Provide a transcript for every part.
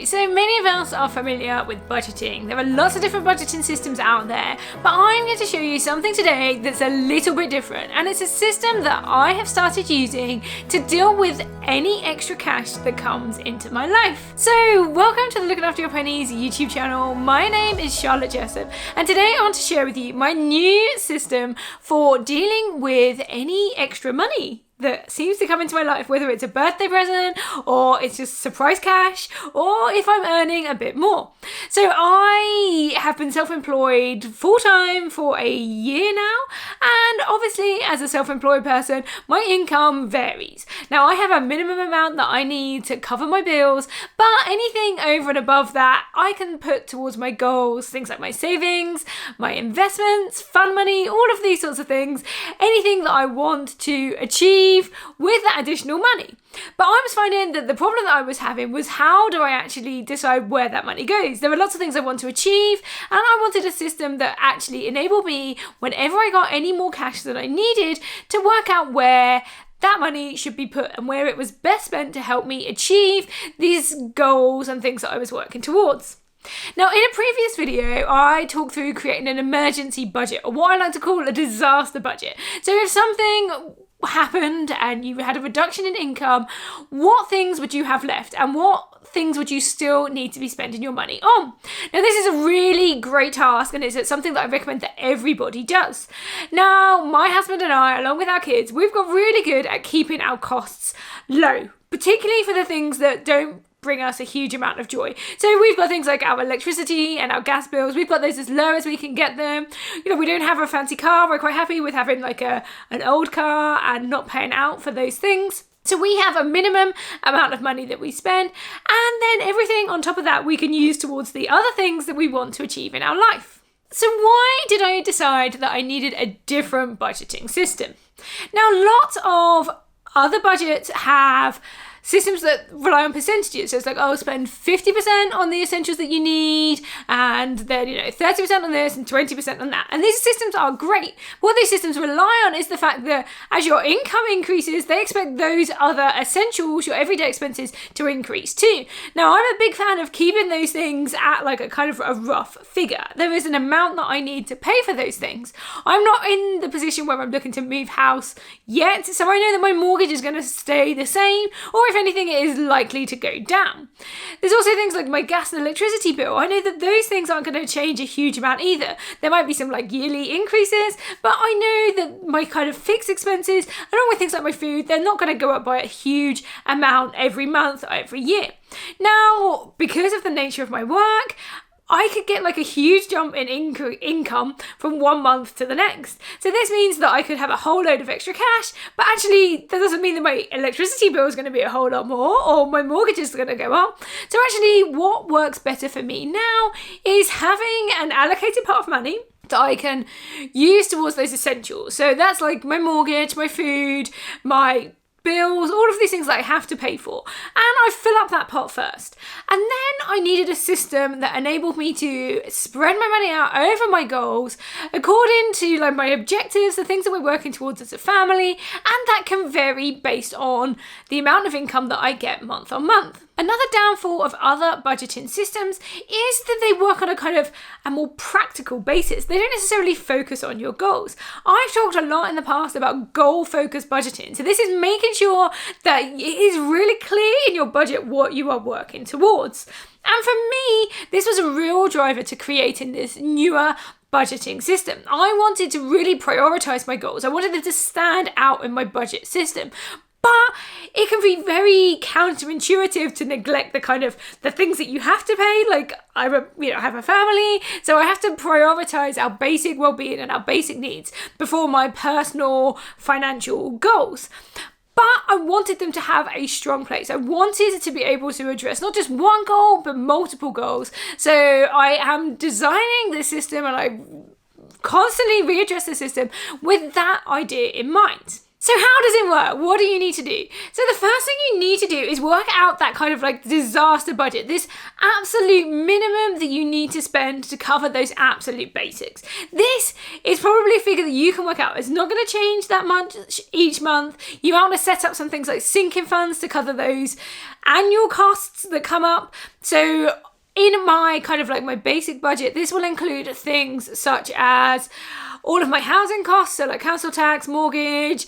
you. So many of us are familiar with budgeting. There are lots of different budgeting systems out there, but I'm going to show you something today that's a little bit different, and it's a system that I have started using to deal with any extra cash that comes into my life. So welcome to the Looking After Your Pennies YouTube channel. My name is Charlotte Jessup, and today I want to share with you my new system for dealing with any extra money that seems to come into my life, whether it's a birthday present or it's just surprise cash or if I'm earning a bit more. So I have been self-employed full-time for a year now, and obviously as a self-employed person my income varies. Now I have a minimum amount that I need to cover my bills, but anything over and above that I can put towards my goals, things like my savings, my investments, fund money, all of these sorts of things, anything that I want to achieve with that additional money. But I was finding that the problem that I was having was, how do I actually decide where that money goes? There were lots of things I want to achieve, and I wanted a system that actually enabled me, whenever I got any more cash than I needed, to work out where that money should be put and where it was best spent to help me achieve these goals and things that I was working towards. Now, in a previous video, I talked through creating an emergency budget, or what I like to call a disaster budget. So if something happened and you had a reduction in income, what things would you have left and what things would you still need to be spending your money on? Now, this is a really great task, and it's something that I recommend that everybody does. Now, my husband and I, along with our kids, we've got really good at keeping our costs low, particularly for the things that don't bring us a huge amount of joy. So we've got things like our electricity and our gas bills. We've got those as low as we can get them. You know, we don't have a fancy car. We're quite happy with having like an old car and not paying out for those things. So we have a minimum amount of money that we spend, and then everything on top of that we can use towards the other things that we want to achieve in our life. So why did I decide that I needed a different budgeting system? Now, lots of other budgets have systems that rely on percentages. So it's like, oh, spend 50% on the essentials that you need, and then, 30% on this and 20% on that. And these systems are great. What these systems rely on is the fact that as your income increases, they expect those other essentials, your everyday expenses, to increase too. Now, I'm a big fan of keeping those things at like a kind of a rough figure. There is an amount that I need to pay for those things. I'm not in the position where I'm looking to move house yet, so I know that my mortgage is going to stay the same, or if anything, it is likely to go down. There's also things like my gas and electricity bill. I know that those things aren't going to change a huge amount either. There might be some like yearly increases, but I know that my kind of fixed expenses, along with things like my food, they're not going to go up by a huge amount every month or every year. Now, because of the nature of my work, I could get like a huge jump in income from one month to the next. So this means that I could have a whole load of extra cash, but actually that doesn't mean that my electricity bill is going to be a whole lot more, or my mortgage is going to go up. So actually what works better for me now is having an allocated pot of money that I can use towards those essentials. So that's like my mortgage, my food, my bills, all of these things that I have to pay for, and I fill up that pot first. And then I needed a system that enabled me to spread my money out over my goals according to like my objectives, the things that we're working towards as a family, and that can vary based on the amount of income that I get month on month. Another downfall of other budgeting systems is that they work on a kind of a more practical basis. They don't necessarily focus on your goals. I've talked a lot in the past about goal-focused budgeting. So this is making sure that it is really clear in your budget what you are working towards. And for me, this was a real driver to creating this newer budgeting system. I wanted to really prioritize my goals. I wanted them to stand out in my budget system. But it can be very counterintuitive to neglect the things that you have to pay. Like I have a family, so I have to prioritize our basic well-being and our basic needs before my personal financial goals. But I wanted them to have a strong place. I wanted to be able to address not just one goal, but multiple goals. So I am designing this system, and I constantly readdress the system with that idea in mind. So how does it work? What do you need to do? So the first thing you need to do is work out that kind of like disaster budget, this absolute minimum that you need to spend to cover those absolute basics. This is probably a figure that you can work out. It's not going to change that much each month. You want to set up some things like sinking funds to cover those annual costs that come up. So in my kind of like my basic budget, this will include things such as all of my housing costs, so like council tax, mortgage,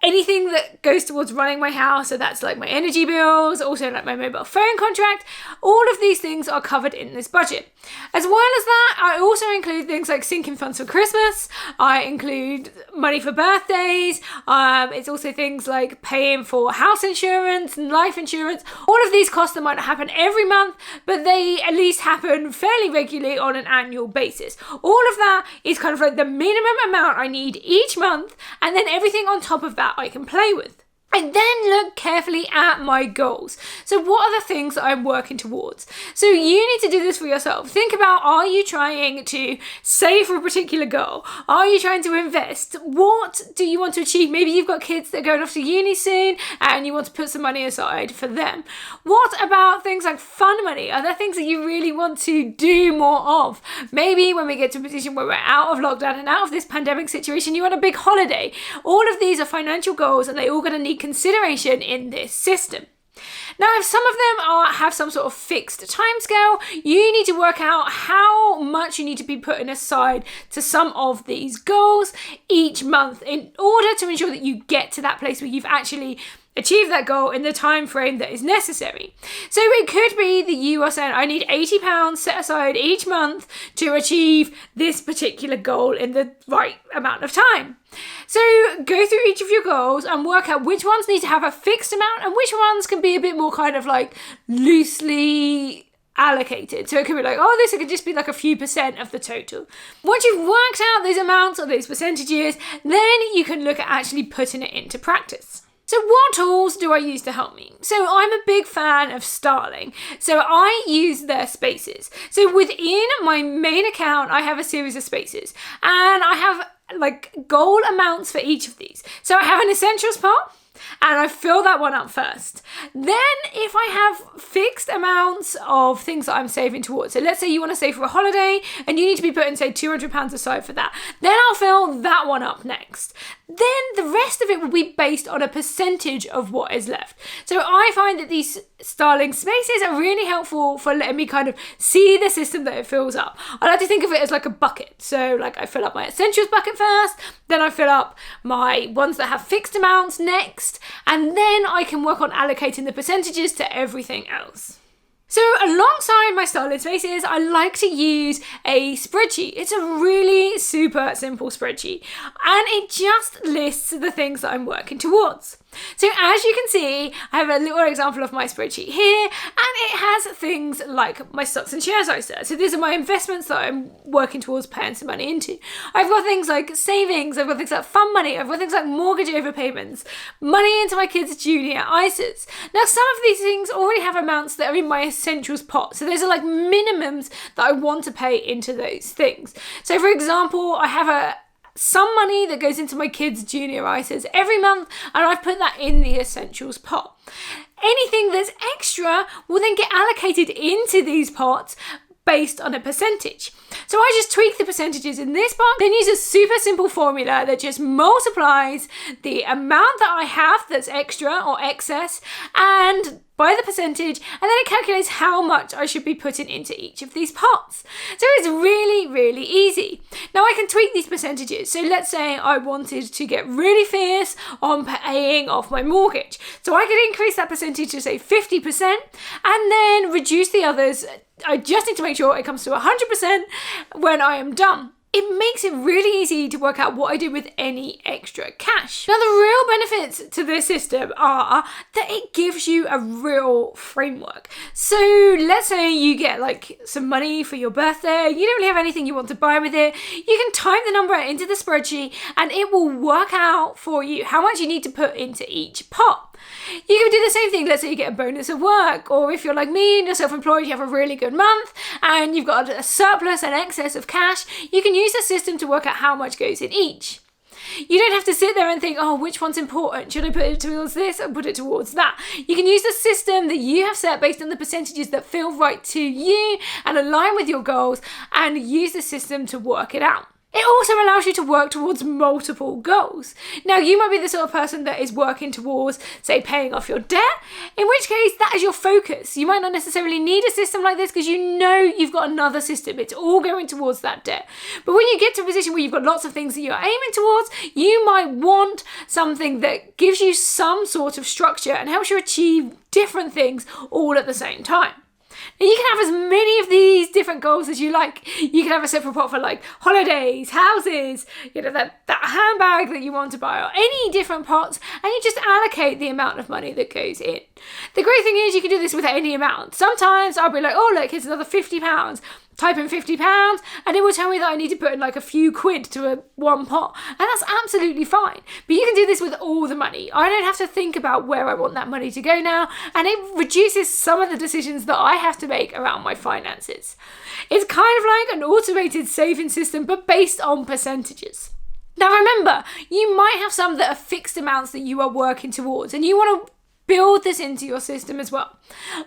anything that goes towards running my house, so that's like my energy bills, also like my mobile phone contract. All of these things are covered in this budget. As well as that, I also include things like sinking funds for Christmas. I include money for birthdays. It's also things like paying for house insurance and life insurance. All of these costs that might not happen every month, but they at least happen fairly regularly on an annual basis. All of that is kind of like the minimum amount I need each month, and then everything on top of that I can play with. I then look carefully at my goals. So what are the things that I'm working towards? So you need to do this for yourself. Think about, are you trying to save for a particular goal? Are you trying to invest? What do you want to achieve? Maybe you've got kids that are going off to uni soon and you want to put some money aside for them. What about things like fun money? Are there things that you really want to do more of? Maybe when we get to a position where we're out of lockdown and out of this pandemic situation, you want a big holiday. All of these are financial goals and they all going to need consideration in this system. Now, if some of them have some sort of fixed timescale, you need to work out how much you need to be putting aside to some of these goals each month in order to ensure that you get to that place where you've actually achieve that goal in the time frame that is necessary. So it could be that you are saying, I need £80 set aside each month to achieve this particular goal in the right amount of time. So go through each of your goals and work out which ones need to have a fixed amount and which ones can be a bit more kind of like loosely allocated. So it could be like, oh, this could just be like a few percent of the total. Once you've worked out those amounts or those percentages, then you can look at actually putting it into practice. So what tools do I use to help me? So I'm a big fan of Starling. So I use their spaces. So within my main account, I have a series of spaces and I have like goal amounts for each of these. So I have an essentials pot and I fill that one up first. Then if I have fixed amounts of things that I'm saving towards, so let's say you want to save for a holiday and you need to be putting say £200 aside for that, then I'll fill that one up next. Then the rest of it will be based on a percentage of what is left. So I find that these Starling spaces are really helpful for letting me kind of see the system that it fills up. I like to think of it as like a bucket. So like I fill up my essentials bucket first, then I fill up my ones that have fixed amounts next, and then I can work on allocating the percentages to everything else. So alongside my Starling spaces, I like to use a spreadsheet. It's a really super simple spreadsheet and it just lists the things that I'm working towards. So as you can see, I have a little example of my spreadsheet here and it has things like my stocks and shares ISA. So these are my investments that I'm working towards paying some money into. I've got things like savings, I've got things like fund money, I've got things like mortgage overpayments, money into my kids' junior ISAs. Now some of these things already have amounts that are in my essentials pot. So those are like minimums that I want to pay into those things. So for example, I have some money that goes into my kids' junior ISAs every month and I've put that in the essentials pot. Anything that's extra will then get allocated into these pots based on a percentage. So I just tweak the percentages in this pot, then use a super simple formula that just multiplies the amount that I have that's extra or excess and by the percentage, and then it calculates how much I should be putting into each of these pots. So it's really, really easy. Now I can tweak these percentages. So let's say I wanted to get really fierce on paying off my mortgage. So I could increase that percentage to say 50% and then reduce the others. I just need to make sure it comes to 100% when I am done. It makes it really easy to work out what I do with any extra cash. Now, the real benefits to this system are that it gives you a real framework. So let's say you get like some money for your birthday, you don't really have anything you want to buy with it, you can type the number into the spreadsheet and it will work out for you how much you need to put into each pot. You can do the same thing, let's say you get a bonus at work, or if you're like me and you're self-employed, you have a really good month and you've got a surplus and excess of cash, you can use the system to work out how much goes in each. You don't have to sit there and think, oh, which one's important? Should I put it towards this or put it towards that? You can use the system that you have set based on the percentages that feel right to you and align with your goals, and use the system to work it out. It also allows you to work towards multiple goals. Now, you might be the sort of person that is working towards, say, paying off your debt, in which case that is your focus. You might not necessarily need a system like this because you know you've got another system. It's all going towards that debt. But when you get to a position where you've got lots of things that you're aiming towards, you might want something that gives you some sort of structure and helps you achieve different things all at the same time. Now, you can have as many of these different goals as you like. You can have a separate pot for like holidays, houses, that handbag that you want to buy, or any different pots, and you just allocate the amount of money that goes in. The great thing is you can do this with any amount. Sometimes I'll be like, oh look, here's another £50. Type in £50 and it will tell me that I need to put in like a few quid to one pot, and that's absolutely fine. But you can do this with all the money. I don't have to think about where I want that money to go now, and it reduces some of the decisions that I have to make around my finances. It's kind of like an automated saving system, but based on percentages. Now remember, you might have some that are fixed amounts that you are working towards, and you want to build this into your system as well.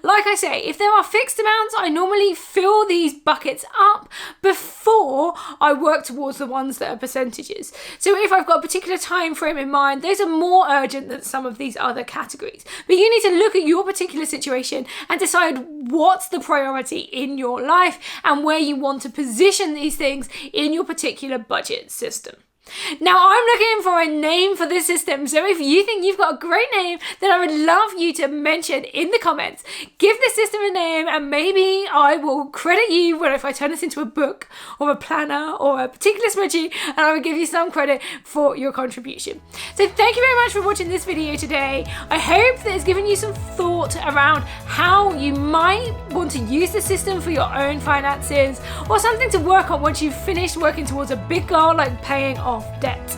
Like I say, if there are fixed amounts, I normally fill these buckets up before I work towards the ones that are percentages. So if I've got a particular time frame in mind, those are more urgent than some of these other categories. But you need to look at your particular situation and decide what's the priority in your life and where you want to position these things in your particular budget system. Now, I'm looking for a name for this system, so if you think you've got a great name, then I would love you to mention in the comments. Give this system a name, and maybe I will credit you if I turn this into a book or a planner or a particular spreadsheet, and I will give you some credit for your contribution. So thank you very much for watching this video today. I hope that it's given you some thought around how you might want to use the system for your own finances, or something to work on once you've finished working towards a big goal like paying off debt.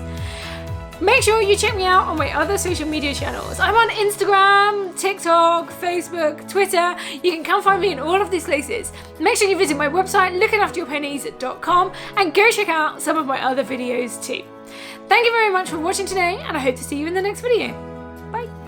Make sure you check me out on my other social media channels. I'm on Instagram, TikTok, Facebook, Twitter. You can come find me in all of these places. Make sure you visit my website, lookingafteryourpennies.com, and go check out some of my other videos too. Thank you very much for watching today, and I hope to see you in the next video. Bye.